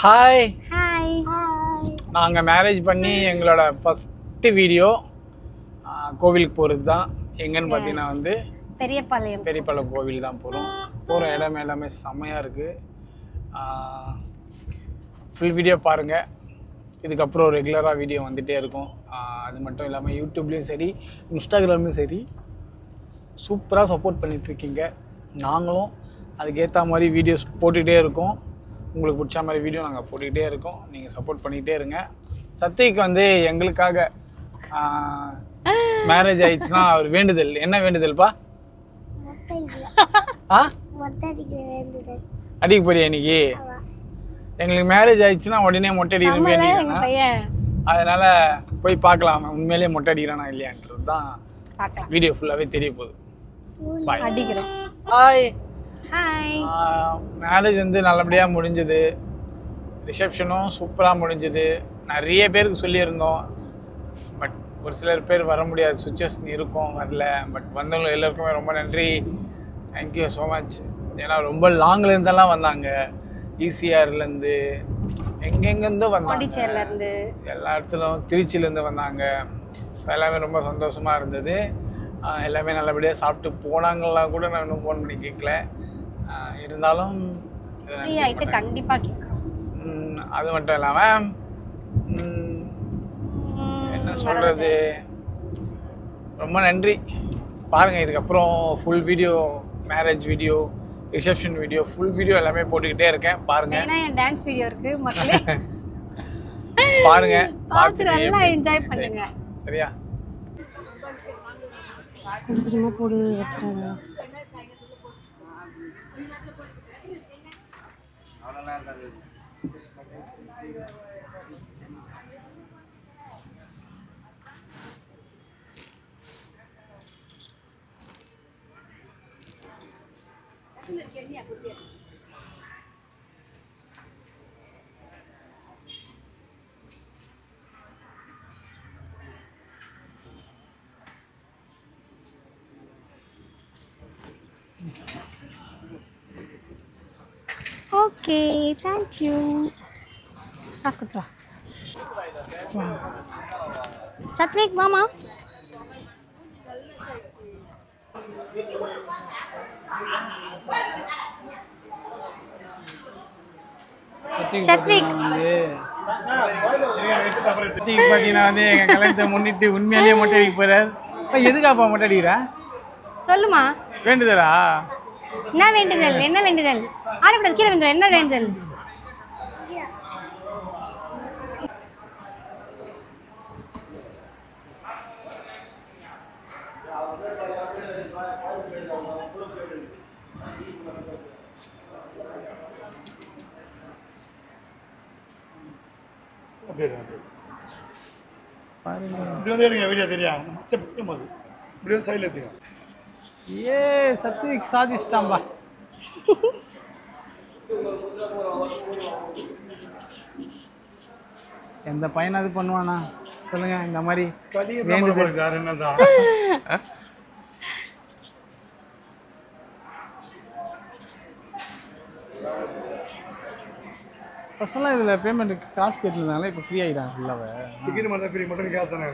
Hi hi நாங்கள் marriage பண்ணி எங்களோட ஃபஸ்ட்டு வீடியோ கோவிலுக்கு போகிறது தான். எங்கன்னு பார்த்தீங்கன்னா வந்து பெரியபாளையம் கோவில் தான் போகிற இடம் எல்லாமே செம்மையாக இருக்குது. ஃபுல் வீடியோ பாருங்கள். இதுக்கப்புறம் ரெகுலராக வீடியோ வந்துகிட்டே இருக்கும். அது மட்டும் இல்லாமல் யூடியூப்லேயும் சரி இன்ஸ்டாகிராம்லேயும் சரி சூப்பராக சப்போர்ட் பண்ணிகிட்ருக்கீங்க. நாங்களும் அதுக்கேற்ற மாதிரி வீடியோஸ் போட்டுக்கிட்டே இருக்கோம். உங்களுக்கு பிடிச்ச மாதிரி வீடியோ நாங்கள் போட்டுக்கிட்டே இருக்கோம். நீங்கள் சப்போர்ட் பண்ணிக்கிட்டே இருங்க. சத்திக்கு வந்து எங்களுக்காக மேரேஜ் ஆயிடுச்சுன்னா அவர் வேண்டுதல் என்ன வேண்டுதல்ப்பா? அடிக்க போறியா இன்னைக்கு? எங்களுக்கு மேரேஜ் ஆயிடுச்சுன்னா உடனே மொட்டை அடிக்கணும் வேண்டியது. அதனால போய் பார்க்கலாம் உண்மையிலேயே மொட்டை அடிக்கிறானா இல்லையான்றது தான் வீடியோ ஃபுல்லாகவே தெரிய போகுது. ஹாய் மேரேஜ் வந்து நல்லபடியாக முடிஞ்சது. ரிசப்ஷனும் சூப்பராக முடிஞ்சது. நிறைய பேருக்கு சொல்லியிருந்தோம். பட் ஒரு சிலர் பேர் வர முடியாத சுச்சுவேஷன் இருக்கும், வரல. பட் வந்தவங்க எல்லாருக்குமே ரொம்ப நன்றி. Thank you so much. ஏன்னா ரொம்ப லாங்லேருந்தெல்லாம் வந்தாங்க. ஈசிஆர்லேருந்து எங்கெங்கேருந்தோ வந்தாங்க. எல்லா இடத்துலையும் திருச்சியிலேருந்து வந்தாங்க. ஸோ எல்லாமே ரொம்ப சந்தோஷமாக இருந்தது. எல்லாமே நல்லபடியாக சாப்பிட்டு போனாங்கலாம் கூட நான் இன்னும் ஃபோன் பண்ணி கேட்கல. இருந்தாலும் கண்டிப்பாக கேட்குறோம். அது மட்டும் இல்லாமல் என்ன சொல்கிறது, ரொம்ப நன்றி. பாருங்கள் இதுக்கப்புறம் full video, marriage video, reception video, full video எல்லாமே போட்டுக்கிட்டே இருக்கேன். பாருங்கள். ஏன்னா என் டான்ஸ் வீடியோ இருக்கு மக்களே. பாருங்கள், பார்த்து நல்லா என்ஜாய் பண்ணுங்க. சரியா? கொஞ்சமா போடு வச்சுறாங்க. Okay, thank you. காசு கொடுத்துருவா. சத்விக் மாமா. சத்விக் பார்த்தீங்கன்னா வந்து எங்கள் கல்யாணத்தை முன்னிட்டு உண்மையிலேயே மொட்டை அடிக்க போகிறார். எதுக்காப்பா மொட்டை அடிக்கிறா? சொல்லுமா. வேண்டுதலா? என்ன வேண்டுதல்? என்ன வேண்டுதல்? ஆரம்பிட்டது கீழே வந்துடும். என்ன வேண்டுதல்? ஏ சத்விக் சாதிச்சிட்டாம்பா. எந்த பையன் அது பண்ணுவானா சொல்லுங்க? இந்த மாதிரி ஃபர்ஸ்ட்லாம் இதில் பேமெண்ட்டுக்கு காசு கேட்டுருந்தாங்களே, இப்போ ஃப்ரீ ஆகிட்டாங்க ஃபுல்லாகவே. டிக்கெட் மட்டும் ஃப்ரீ, மட்டும் காசு தானே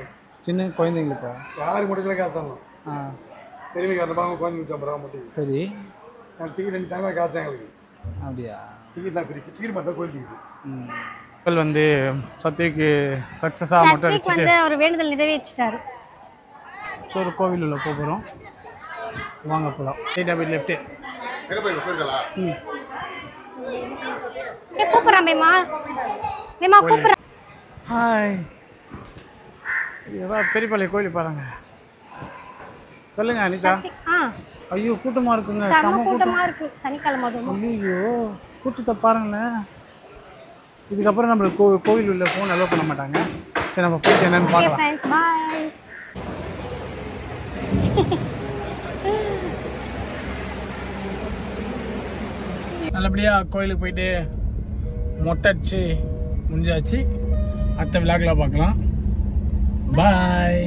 சின்ன குழந்தைங்களுக்கு. யாருக்கு மட்டும் காசு தானே? பெருமை காரணமாக குழந்தைங்களுக்கு 50 ரூபா மட்டும். சரி, டிக்கெட் அஞ்சு தாங்க காசு தான் எங்களுக்கு. அப்படியா? டிக்கெட் தான் ஃப்ரீ, டிக்கெட் மட்டும் கோயிலுக்கு. வந்து சத்விக்கு சக்ஸஸாக மட்டும் அடிச்சுட்டு ஒரு வேண்டுதல் நிறைவேற்றிட்டாரு. ஸோ ஒரு கோவில் உள்ள போகிறோம். வாங்க போகலாம். ஸ்ட்ரைட்டாக போய் லெஃப்ட்டு. கூப்பிட்றான் மேமா. மேமா கூப்பிட்றேன். ஹாய், ஏதாவது பெரியபாளையம் கோயில் பாருங்க. சொல்லுங்க அனிதா. ஐயோ கூட்டமாக இருக்குங்க. கூட்டமாக இருக்கு சனிக்கிழமை. ஐயோ கூட்டத்தை பாருங்களேன். இதுக்கப்புறம் நம்மளுக்கு கோவில் உள்ள ஃபோன் அலோவ் பண்ண மாட்டாங்க. சரி நம்ம போயிட்டு என்னன்னு பார்க்கலாம். பாய். நல்லபடியாக கோயிலுக்கு போயிட்டு மொட்டை அடிச்சு முடிஞ்சாச்சு. அடுத்த விழாக்கில் பார்க்கலாம். பாய்.